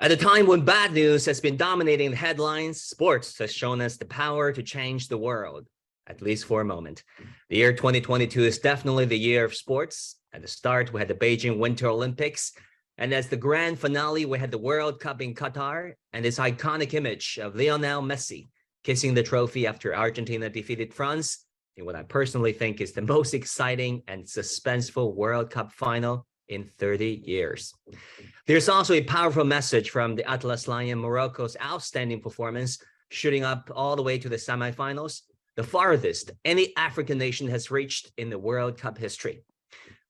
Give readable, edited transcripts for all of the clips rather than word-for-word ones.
At a time when bad news has been dominating the headlines, sports has shown us the power to change the world, at least for a moment. The year 2022 is definitely the year of sports. At the start, we had the Beijing Winter Olympics. And as the grand finale, we had the World Cup in Qatar and this iconic image of Lionel Messi kissing the trophy after Argentina defeated France in what I personally think is the most exciting and suspenseful World Cup final in 30 years. There's also a powerful message from the Atlas Lion, Morocco's outstanding performance, shooting up all the way to the semifinals, the farthest any African nation has reached in the World Cup history.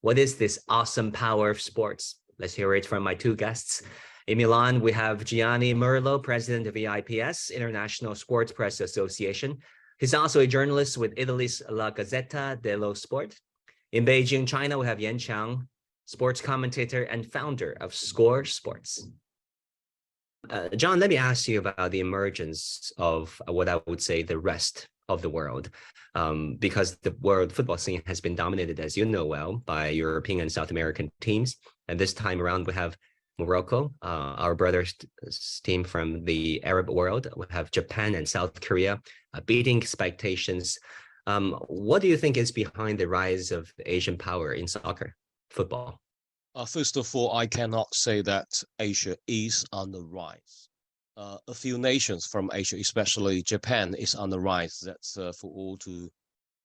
What is this awesome power of sports? Let's hear it from my two guests. In Milan, we have Gianni Merlo, president of EIPS, International Sports Press Association. He's also a journalist with Italy's La Gazzetta dello Sport. In Beijing, China, we have Yan Qiang, sports commentator and founder of Score Sports. John, let me ask you about the emergence of what I would say the rest of the world, because the world football scene has been dominated, as you know well, by European and South American teams. And this time around, we have Morocco, our brother's team from the Arab world. We have Japan and South Korea beating expectations. What do you think is behind the rise of Asian power in soccer, football? First of all, I cannot say that Asia is on the rise. A few nations from Asia, especially Japan, is on the rise. That's for all to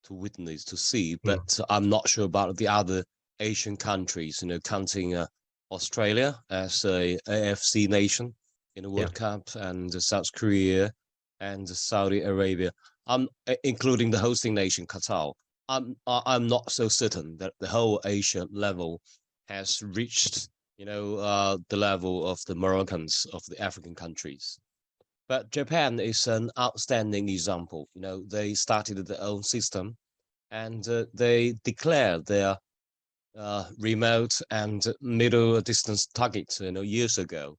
witness, to see. But I'm not sure about the other Asian countries, counting Australia as a AFC nation in the World Cup, and South Korea and Saudi Arabia, including the hosting nation, Qatar. I'm not so certain that the whole Asia level has reached, the level of the Moroccans, of the African countries. But Japan is an outstanding example. They started their own system, and they declared their remote and middle distance targets, years ago.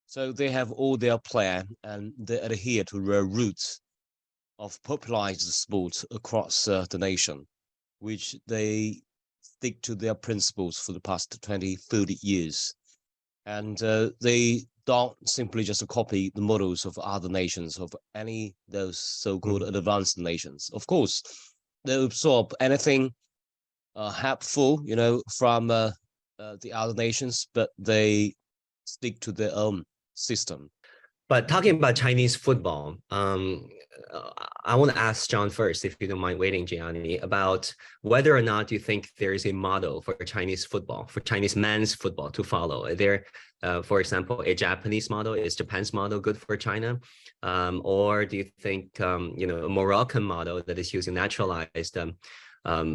So they have all their plan, and they adhere to their roots of popularized sports across the nation, which they stick to their principles for the past 20, 30 years. And they don't simply just copy the models of other nations, of any those so-called advanced nations. Of course, they absorb anything helpful, from the other nations, but they stick to their own system. But talking about Chinese football, I want to ask John first, if you don't mind waiting, Gianni, about whether or not you think there is a model for Chinese football, for Chinese men's football to follow. Are there, for example, a Japanese model? Is Japan's model good for China? Or do you think, a Moroccan model that is using naturalized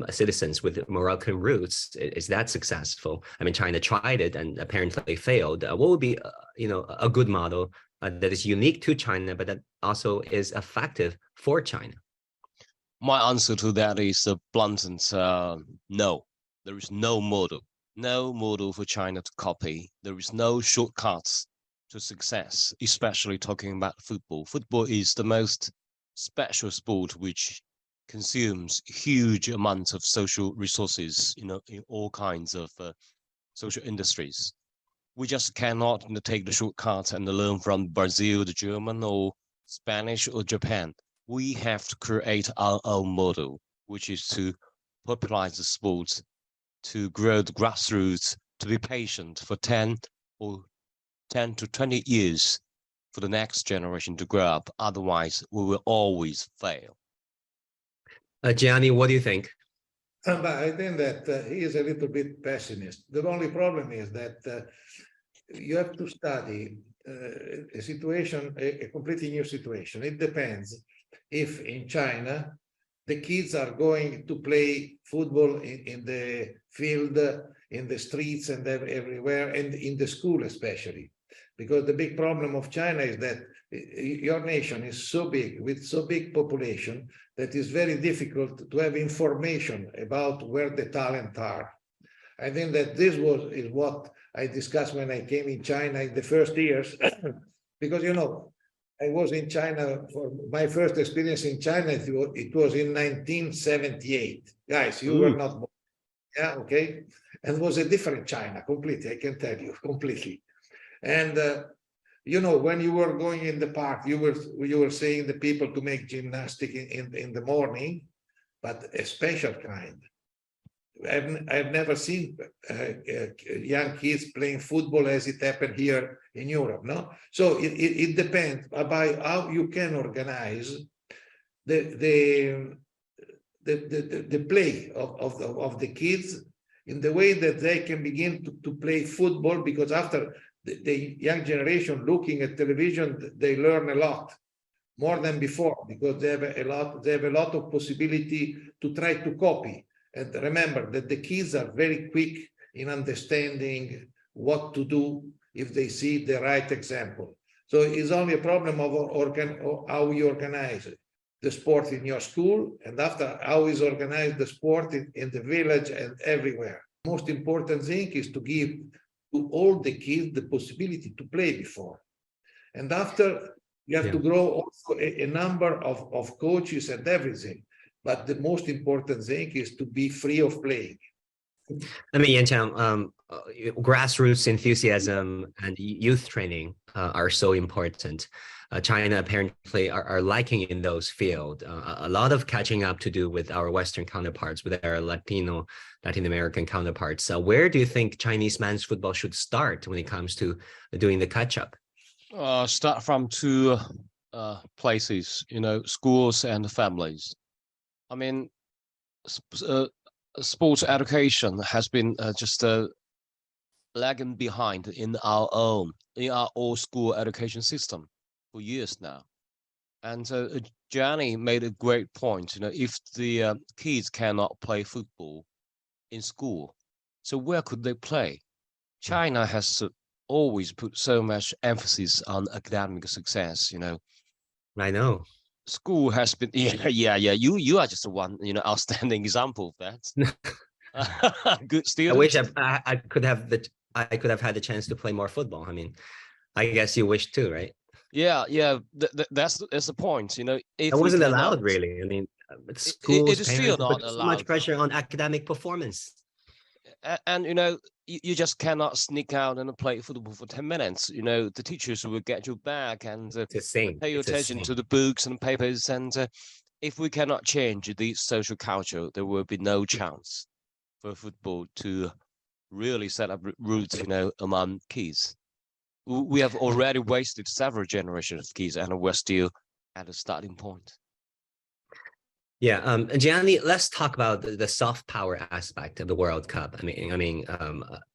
citizens with Moroccan roots, is that successful? I mean, China tried it and apparently failed. What would be, a good model that is unique to China, but that also is effective for China? My answer to that is a blunt no. There is no model for China to copy. There is no shortcuts to success, especially talking about football. Football is the most special sport which consumes huge amounts of social resources, in all kinds of social industries. We just cannot take the shortcut and learn from Brazil, the German, or Spanish, or Japan. We have to create our own model, which is to popularize the sport, to grow the grassroots, to be patient for 10 to 20 years for the next generation to grow up. Otherwise, we will always fail. Gianni, what do you think? I think that he is a little bit pessimist. The only problem is that you have to study a situation, a completely new situation. It depends if in China the kids are going to play football in the field, in the streets, and everywhere, and in the school especially. Because the big problem of China is that your nation is so big, with so big population, that it's very difficult to have information about where the talent are. I think that this is what I discussed when I came in China in the first years, because, I was in China for my first experience in China. It was in 1978. Guys, you were not born. Yeah, okay. And it was a different China, completely, I can tell you, completely. And You know, when you were going in the park, you were saying the people to make gymnastics in the morning, but a special kind. I've never seen young kids playing football as it happened here in Europe. No, so it depends about how you can organize the play of the kids in the way that they can begin to play football, because after the young generation looking at television, they learn a lot more than before, because they have a lot of possibility to try to copy. And remember that the kids are very quick in understanding what to do if they see the right example. So it's only a problem of how you organize the sport in your school, and after how is organized the sport in the village and everywhere. Most important thing is to give to all the kids the possibility to play before. And after, you have to grow also a number of coaches and everything. But the most important thing is to be free of playing. I mean, Yan Qiang, grassroots enthusiasm and youth training are so important. China apparently are lacking in those fields. A lot of catching up to do with our Western counterparts, with our Latin American counterparts. Where do you think Chinese men's football should start when it comes to doing the catch up? Start from two places, you know, schools and families. I mean, sports education has been just lagging behind in our old school education system for years now. And Gianni made a great point. You know, if the kids cannot play football in school, so where could they play? China has always put so much emphasis on academic success. You know, I know. School has been you are just one, you know, outstanding example of that. Good student. I wish I could have had the chance to play more football. I mean, I guess you wish too, right? That's the point, you know. If I wasn't cannot, allowed, really. I mean, schools, it is still not put so allowed. much pressure on academic performance. And you know, you just cannot sneak out and play football for 10 minutes. You know, the teachers will get you back and pay attention to the books and papers. And if we cannot change the social culture, there will be no chance for football to really set up roots, you know, among kids. We have already wasted several generations of kids, and we're still at a starting point. Yeah, Gianni, let's talk about the soft power aspect of the World Cup. I mean,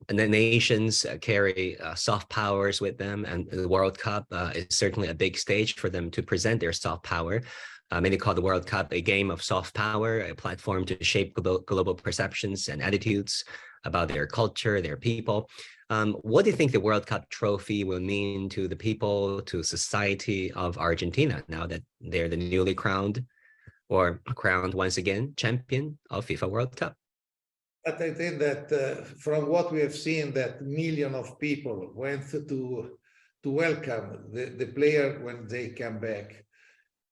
the nations carry soft powers with them, and the World Cup is certainly a big stage for them to present their soft power. Many call the World Cup a game of soft power, a platform to shape global perceptions and attitudes about their culture, their people. What do you think the World Cup trophy will mean to the people, to society of Argentina now that they're the newly crowned once again champion of FIFA World Cup? But I think that from what we have seen, that million of people went to welcome the player when they come back.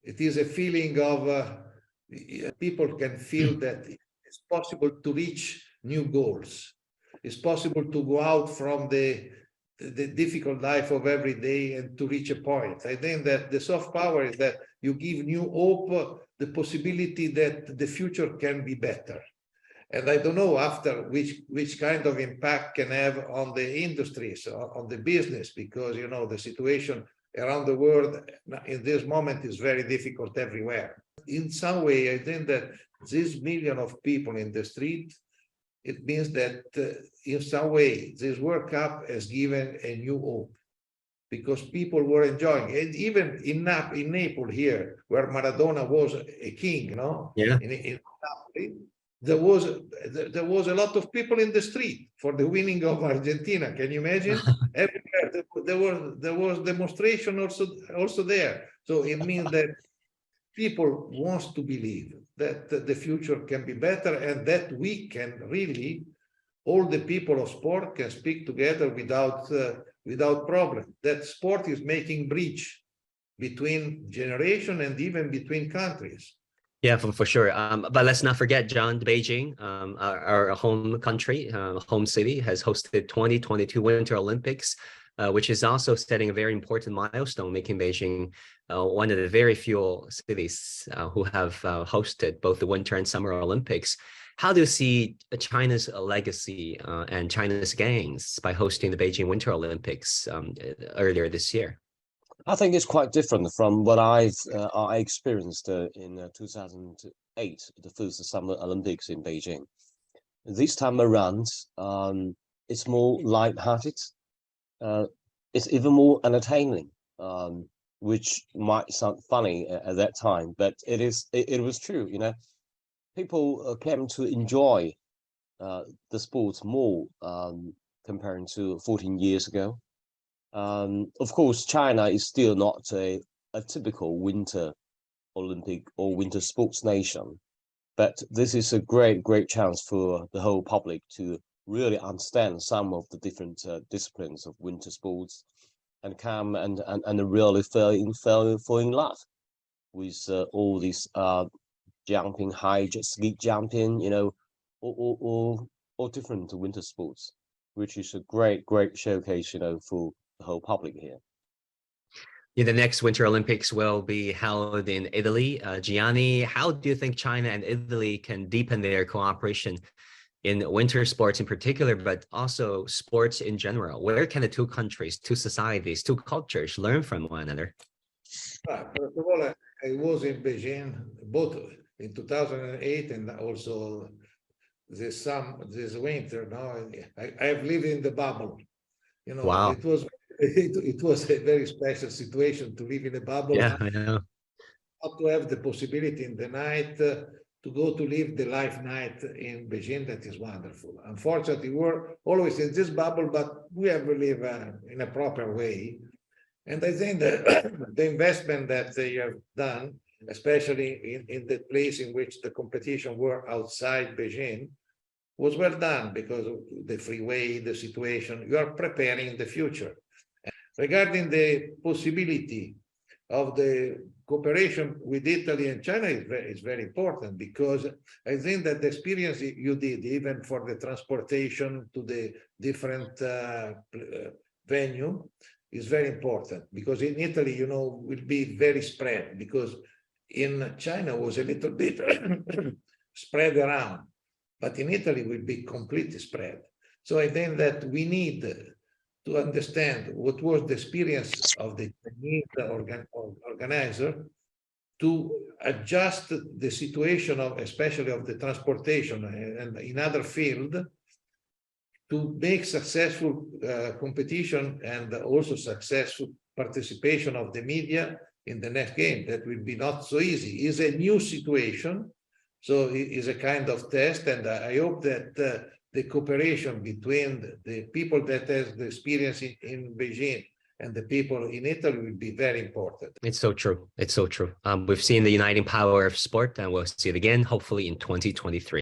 It is a feeling of people can feel that it's possible to reach new goals. It's possible to go out from the difficult life of every day and to reach a point. I think that the soft power is that you give new hope, the possibility that the future can be better. And I don't know after which kind of impact can have on the industries, on the business, because, you know, the situation around the world in this moment is very difficult everywhere. In some way, I think that this million of people in the street, it means that in some way, this World Cup has given a new hope, because people were enjoying it. And even in Naples here, where Maradona was a king, you know, in Napoli, there was a lot of people in the street for the winning of Argentina. Can you imagine? Everywhere there was demonstration also there. So it means that people want to believe that the future can be better, and that we can really, all the people of sport can speak together without problem. That sport is making bridge between generation and even between countries. Yeah, for sure. But let's not forget, John, Beijing, our home country, home city, has hosted 2022 Winter Olympics. which is also setting a very important milestone, making Beijing one of the very few cities who have hosted both the Winter and Summer Olympics. How do you see China's legacy and China's gains by hosting the Beijing Winter Olympics earlier this year? I think it's quite different from what I experienced in 2008, the first Summer Olympics in Beijing. This time around, it's more light-hearted. It's even more entertaining, which might sound funny at that time, but it was true. You know, people came to enjoy the sport more comparing to 14 years ago. Of course, China is still not a typical Winter Olympic or winter sports nation, but this is a great chance for the whole public to really understand some of the different disciplines of winter sports and come and really fall in love with all these jumping, ski jumping, you know, all different winter sports, which is a great showcase, you know, for the whole public here. Yeah, the next Winter Olympics will be held in Italy. Gianni, how do you think China and Italy can deepen their cooperation in winter sports in particular, but also sports in general? Where can the two countries, two societies, two cultures learn from one another? First of all, I was in Beijing both in 2008 and also this winter. Now I have lived in the bubble. You know, Wow. it was a very special situation to live in a bubble. Yeah, I know. Not to have the possibility in the night to go to live the life night in Beijing. That is wonderful. Unfortunately, we're always in this bubble, but we have to live in a proper way. And I think that the investment that they have done, especially in the place in which the competition were outside Beijing, was well done because of the freeway, the situation. You are preparing the future. Regarding the possibility of the cooperation with Italy and China is very important, because I think that the experience you did, even for the transportation to the different venue, is very important, because in Italy, you know, will be very spread, because in China was a little bit spread around, but in Italy will be completely spread. So I think that we need to understand what was the experience of the Chinese organizer to adjust the situation of, especially of the transportation and in other field, to make successful competition and also successful participation of the media in the next game. That will be not so easy. It's a new situation, so it is a kind of test, and I hope that the cooperation between the people that has the experience in Beijing and the people in Italy will be very important. It's so true. It's so true. We've seen the uniting power of sport, and we'll see it again, hopefully in 2023.